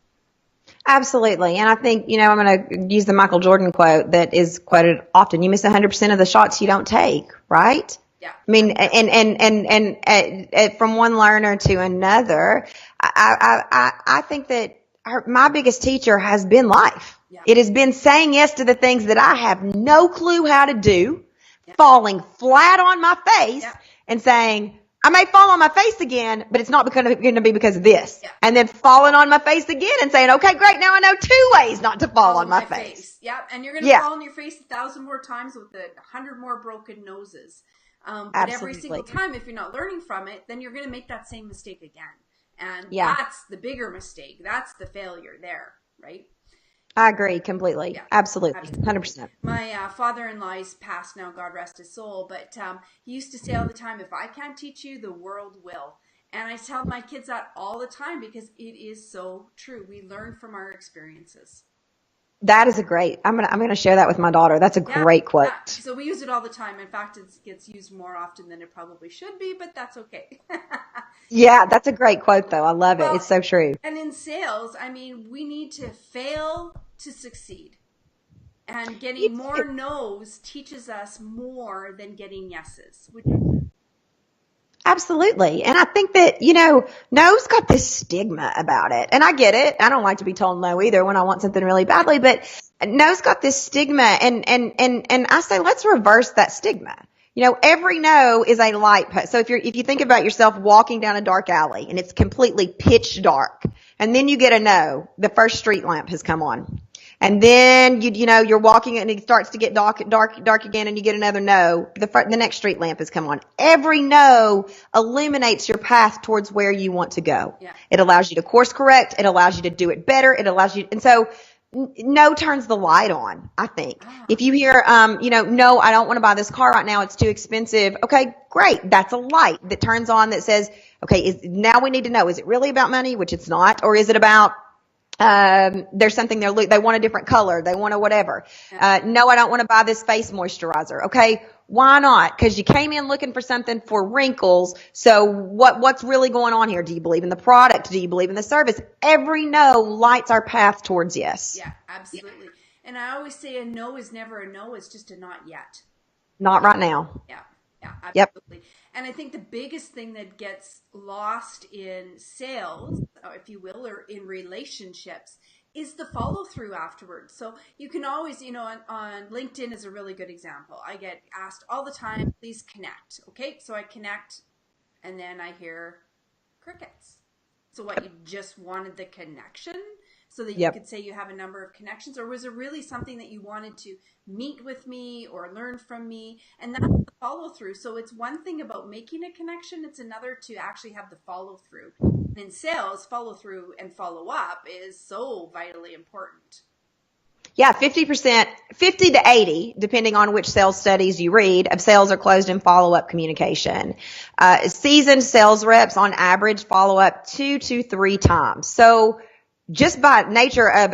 Absolutely. And I think, I'm going to use the Michael Jordan quote that is quoted often. You miss 100% of the shots you don't take, right? Yeah. I mean, and from one learner to another, I think that my biggest teacher has been life. Yeah. It has been saying yes to the things that I have no clue how to do, falling flat on my face and saying, I may fall on my face again, but it's not going to be because of this. Yeah. And then falling on my face again and saying, okay, great. Now I know 2 ways not to fall on my face. Yeah. And you're going to fall on your face 1,000 more times with 100 more broken noses. But every single time, if you're not learning from it, then you're going to make that same mistake again. And that's the bigger mistake. That's the failure there, right? I agree completely. Yeah, absolutely. 100%. My father-in-law is passed now, God rest his soul, but he used to say all the time, if I can't teach you, the world will. And I tell my kids that all the time because it is so true. We learn from our experiences. That is I'm gonna share that with my daughter. That's a great quote. Yeah. So we use it all the time. In fact, it gets used more often than it probably should be, but that's okay. Yeah, that's a great quote though. I love it. It's so true. And in sales, I mean, we need to fail to succeed. And getting more no's teaches us more than getting yeses. Absolutely. And I think that, no's got this stigma about it. And I get it. I don't like to be told no either when I want something really badly, but no's got this stigma. And I say, let's reverse that stigma. Every no is a light post. So if you think about yourself walking down a dark alley and it's completely pitch dark and then you get a no, the first street lamp has come on. And then you're walking and it starts to get dark again and you get another no. The next street lamp has come on. Every no illuminates your path towards where you want to go. Yeah. It allows you to course correct. It allows you to do it better. It allows you, and so no turns the light on, I think. If you hear, no, I don't want to buy this car right now. It's too expensive. Okay, great. That's a light that turns on that says, okay, now we need to know, is it really about money, which it's not, or is it about there's something they want a different color. They want a whatever. No, I don't want to buy this face moisturizer. Okay. Why not? Because you came in looking for something for wrinkles. So what's really going on here? Do you believe in the product? Do you believe in the service? Every no lights our path towards yes. Yeah, absolutely. Yeah. And I always say a no is never a no. It's just a not yet. Not right now. Yeah. Yeah, absolutely. Yep. And I think the biggest thing that gets lost in sales, if you will, or in relationships is the follow through afterwards. So you can always, on LinkedIn is a really good example. I get asked all the time, please connect. Okay. So I connect and then I hear crickets. So what, you just wanted the connection so that you could say you have a number of connections, or was it really something that you wanted to meet with me or learn from me? And that's the follow through. So it's one thing about making a connection. It's another to actually have the follow through. And in sales, follow through and follow up is so vitally important. Yeah, 50%, 50 to 80, depending on which sales studies you read, of sales are closed in follow-up communication. Seasoned sales reps on average follow up 2 to 3 times. So just by nature of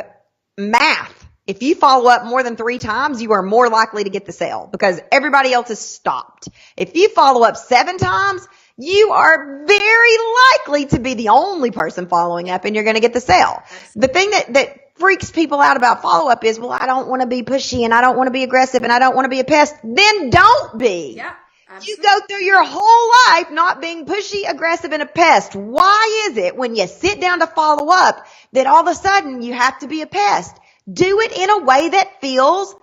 math, if you follow up more than 3 times, you are more likely to get the sale because everybody else has stopped. If you follow up 7 times, you are very likely to be the only person following up and you're going to get the sale. The thing that freaks people out about follow-up is, well, I don't want to be pushy and I don't want to be aggressive and I don't want to be a pest. Then don't be. Yeah, absolutely. You go through your whole life not being pushy, aggressive, and a pest. Why is it when you sit down to follow up that all of a sudden you have to be a pest? Do it in a way that feels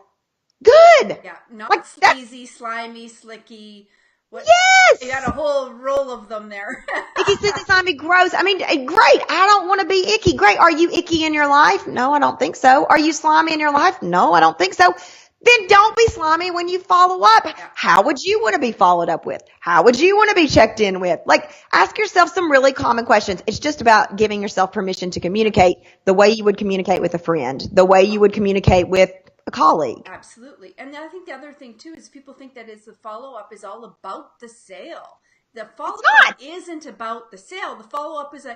good. Yeah, not like sleazy, slimy, slicky. Yes! You got a whole roll of them there. Icky, sleazy, slimy, gross. I mean, great. I don't want to be icky. Great. Are you icky in your life? No, I don't think so. Are you slimy in your life? No, I don't think so. Then don't be slimy when you follow up. Yeah. How would you want to be followed up with? How would you want to be checked in with? Like, ask yourself some really common questions. It's just about giving yourself permission to communicate the way you would communicate with a friend, the way you would communicate with a colleague. Absolutely. And I think the other thing too is people think that the follow-up is all about the sale. The It's follow-up not. isn't about the sale. The follow-up is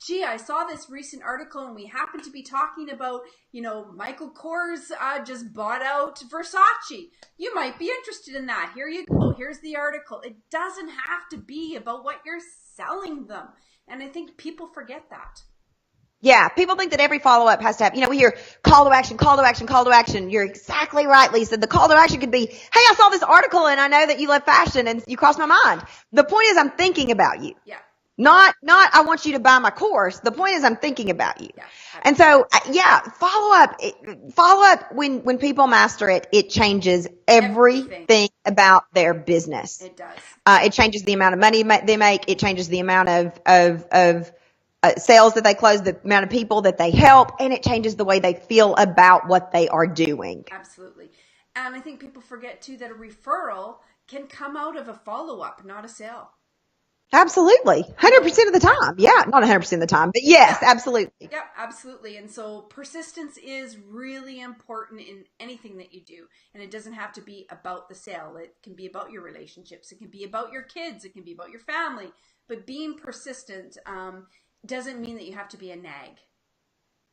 gee, I saw this recent article and we happen to be talking about, Michael Kors just bought out Versace. You might be interested in that. Here you go. Here's the article. It doesn't have to be about what you're selling them. And I think people forget that. Yeah, people think that every follow-up has to have, we hear call to action, call to action, call to action. You're exactly right, Lisa. The call to action could be, hey, I saw this article and I know that you love fashion and you crossed my mind. The point is I'm thinking about you. Yeah. Not I want you to buy my course. The point is I'm thinking about you. Yeah. And so, follow up when people master it, it changes everything about their business. It does. It changes the amount of money they make. It changes the amount of sales that they close, the amount of people that they help, and it changes the way they feel about what they are doing. Absolutely. And I think people forget too that a referral can come out of a follow-up, not a sale. Absolutely. 100% of the time. Yeah. Not 100% of the time, but yes, absolutely. Yeah, absolutely. And so persistence is really important in anything that you do. And it doesn't have to be about the sale. It can be about your relationships. It can be about your kids. It can be about your family. But being persistent doesn't mean that you have to be a nag.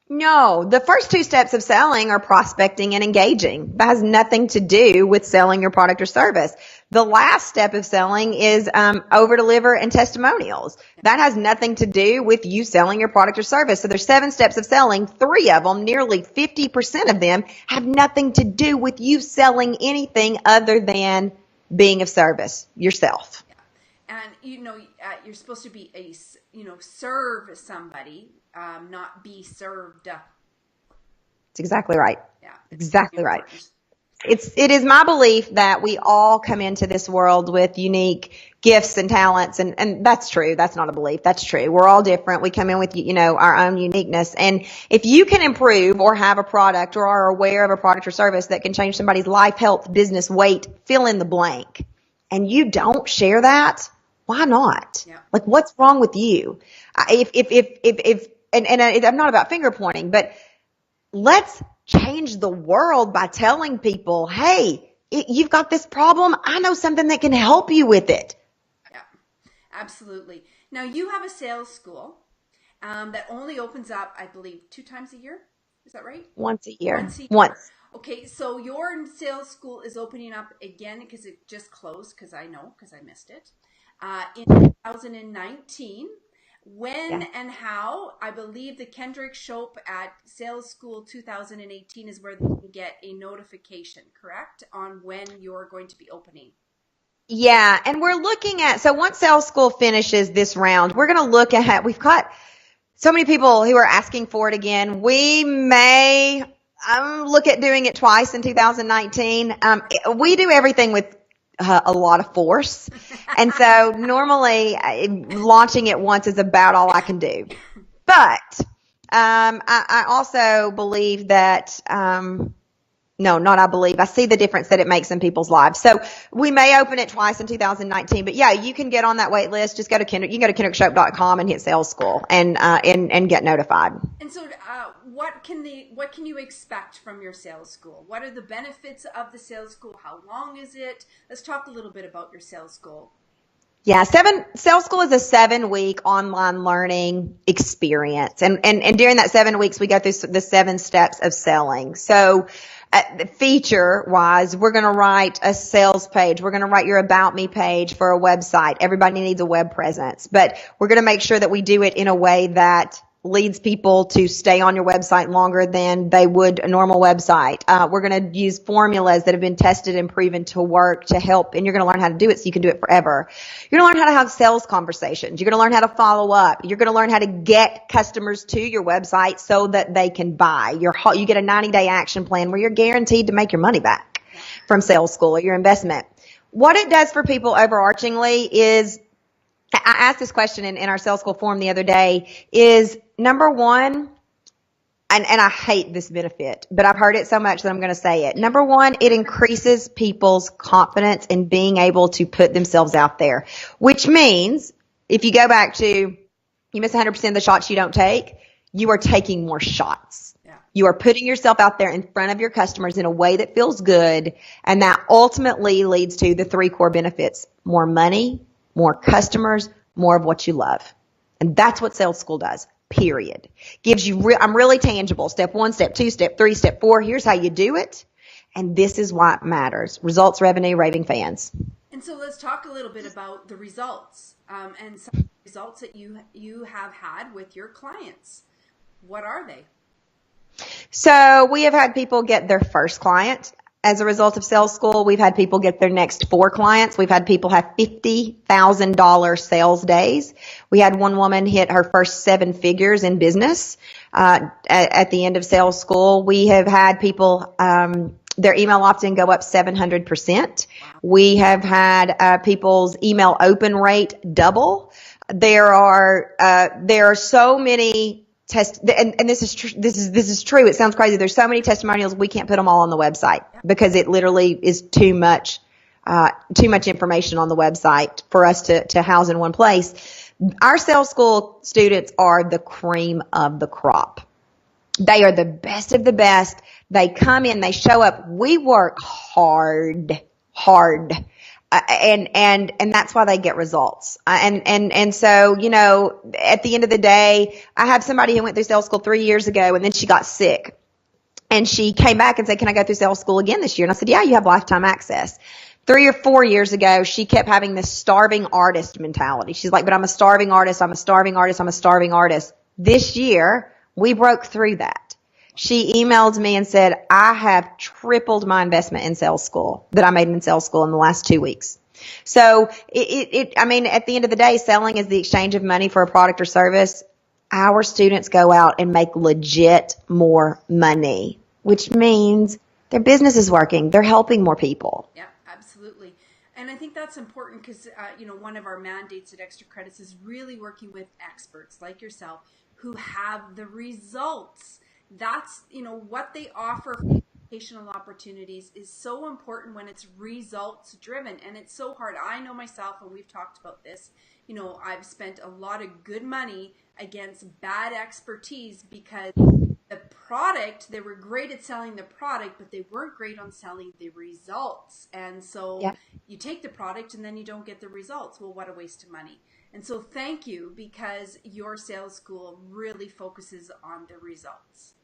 No, the first two steps of selling are prospecting and engaging. That has nothing to do with selling your product or service. The last step of selling is over deliver and testimonials. That has nothing to do with you selling your product or service. So there's 7 steps of selling. 3 of them, nearly 50% of them, have nothing to do with you selling anything other than being of service yourself. And you're supposed to be serve somebody, not be served. That's exactly right. Yeah, exactly right. It is my belief that we all come into this world with unique gifts and talents, and that's true. That's not a belief. That's true. We're all different. We come in with our own uniqueness, and if you can improve or have a product or are aware of a product or service that can change somebody's life, health, business, weight, fill in the blank, and you don't share that, why not? Yeah. Like, what's wrong with you? And I'm not about finger pointing, but let's change the world by telling people, hey, you've got this problem. I know something that can help you with it. Yeah, absolutely. Now, you have a sales school that only opens up, I believe, 2 times a year. Is that right? Once a year. Once. Okay, so your sales school is opening up again because it just closed, because I missed it, in 2019. When and how? I believe the Kendrick Shope at Sales School 2018 is where they can get a notification, correct, on when you're going to be opening. Yeah, and we're looking at, so once Sales School finishes this round, we're going to look at, we've got so many people who are asking for it again. We may look at doing it twice in 2019. We do everything with a lot of force. And so normally launching it once is about all I can do. But I also believe that, I see the difference that it makes in people's lives. So we may open it twice in 2019. But yeah, you can get on that wait list. Just go to KendrickShope.com and hit Sales School and get notified. And so what can you expect from your sales school? What are the benefits of the sales school? How long is it? Let's talk a little bit about your sales school. Yeah, Sales School is a 7-week online learning experience. And during that 7 weeks, we go through the 7 steps of selling. So feature wise, we're going to write a sales page. We're going to write your about me page for a website. Everybody needs a web presence, but we're going to make sure that we do it in a way that leads people to stay on your website longer than they would a normal website. We're going to use formulas that have been tested and proven to work to help, and you're going to learn how to do it so you can do it forever. You're going to learn how to have sales conversations. You're going to learn how to follow up. You're going to learn how to get customers to your website so that they can buy. You get a 90-day action plan where you're guaranteed to make your money back from Sales School or your investment. What it does for people overarchingly is, I asked this question in our Sales School forum the other day, is number one, and I hate this benefit, but I've heard it so much that I'm going to say it. Number one, it increases people's confidence in being able to put themselves out there, which means if you go back to you miss 100% of the shots you don't take, you are taking more shots. Yeah. You are putting yourself out there in front of your customers in a way that feels good, and that ultimately leads to the 3 core benefits: more money, more customers, more of what you love. And that's what sales school does, period. Gives you, I'm really tangible. Step 1, step 2, step 3, step 4. Here's how you do it. And this is why it matters. Results, revenue, raving fans. And so let's talk a little bit about the results and some of the results that you have had with your clients. What are they? So we have had people get their first client as a result of sales school. We've had people get their next 4 clients. We've had people have $50,000 sales days. We had one woman hit her first 7 figures in business at the end of sales school. We have had people their email opt-in go up 700%. We have had people's email open rate double. There are so many and this is true. It sounds crazy. There's so many testimonials we can't put them all on the website because it literally is too much information on the website for us to house in one place. Our sales school students are the cream of the crop. They are the best of the best. They come in, they show up. We work hard. And that's why they get results. And so, you know, at the end of the day, I have somebody who went through sales school 3 years ago and then she got sick and she came back and said, can I go through sales school again this year? And I said, yeah, you have lifetime access. 3 or 4 years ago, she kept having this starving artist mentality. She's like, but I'm a starving artist. I'm a starving artist. I'm a starving artist. This year, we broke through that. She emailed me and said, I have tripled my investment in sales school that I made in sales school in the last 2 weeks. So I mean, at the end of the day, selling is the exchange of money for a product or service. Our students go out and make legit more money, which means their business is working. They're helping more people. Yeah, absolutely. And I think that's important because, you know, one of our mandates at XTRAcredits is really working with experts like yourself who have the results. That's, you know, what they offer for educational opportunities is so important when it's results driven. And it's so hard. I know myself, and we've talked about this, you know, I've spent a lot of good money against bad expertise because the product, they were great at selling the product, but they weren't great on selling the results. And so you take the product and then you don't get the results. Well, what a waste of money. And so thank you, because your sales school really focuses on the results.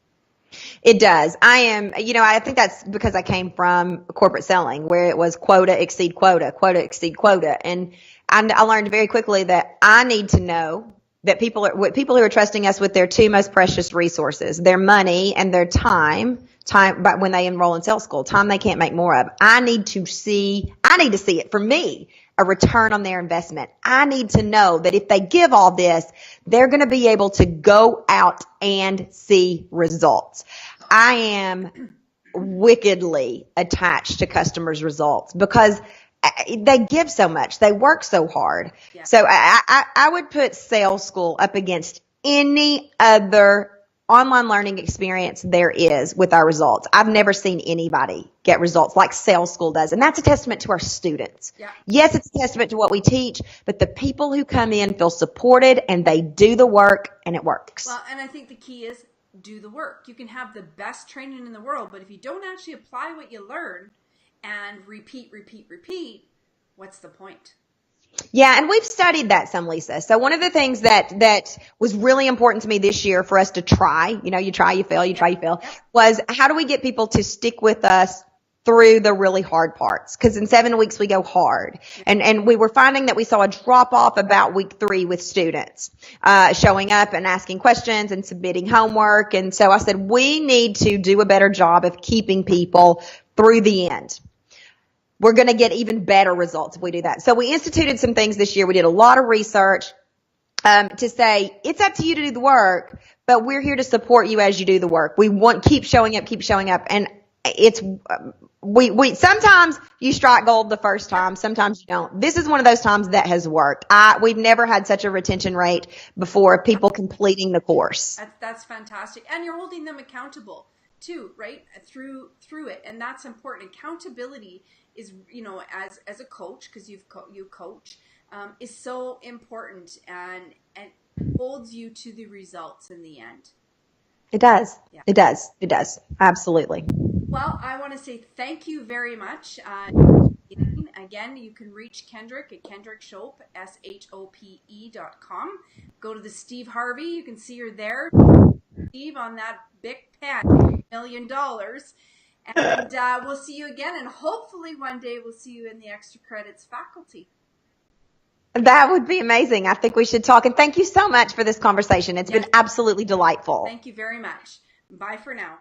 It does. I think that's because I came from corporate selling where it was quota exceed quota, quota exceed quota. And I learned very quickly that I need to know that people who are trusting us with their 2 most precious resources, their money and their time, but when they enroll in sales school, time they can't make more of. I need to see it for me, a return on their investment. I need to know that if they give all this, they're going to be able to go out and see results. I am wickedly attached to customers' results because they give so much. They work so hard. Yeah. So I would put sales school up against any other online learning experience there is with our results. I've never seen anybody get results like sales school does. And that's a testament to our students. Yeah. Yes, it's a testament to what we teach, but the people who come in feel supported and they do the work and it works. Well, and I think the key is do the work. You can have the best training in the world, but if you don't actually apply what you learn and repeat, what's the point? Yeah, and we've studied that some, Lisa. So one of the things that was really important to me this year for us to try, you try, you fail, was how do we get people to stick with us through the really hard parts? Because in 7 weeks we go hard. And we were finding that we saw a drop off about week 3 with students showing up and asking questions and submitting homework. And so I said, we need to do a better job of keeping people through the end. We're going to get even better results if we do that. So we instituted some things this year. We did a lot of research to say it's up to you to do the work, but we're here to support you as you do the work. We want keep showing up. And it's we sometimes you strike gold the first time, sometimes you don't. This is one of those times that has worked. We've never had such a retention rate before of people completing the course. That's fantastic, and you're holding them accountable too, right? Through it, and that's important. Accountability is, as a coach, because you coach, is so important and holds you to the results in the end. It does. Yeah. It does. Absolutely. Well, I want to say thank you very much. Again, you can reach Kendrick at Kendrick Shope, SHOPE.com. Go to the Steve Harvey. You can see her there. Steve on that big pen, $1 million. And we'll see you again. And hopefully one day we'll see you in the Extra Credits faculty. That would be amazing. I think we should talk. And thank you so much for this conversation. It's been absolutely delightful. Thank you very much. Bye for now.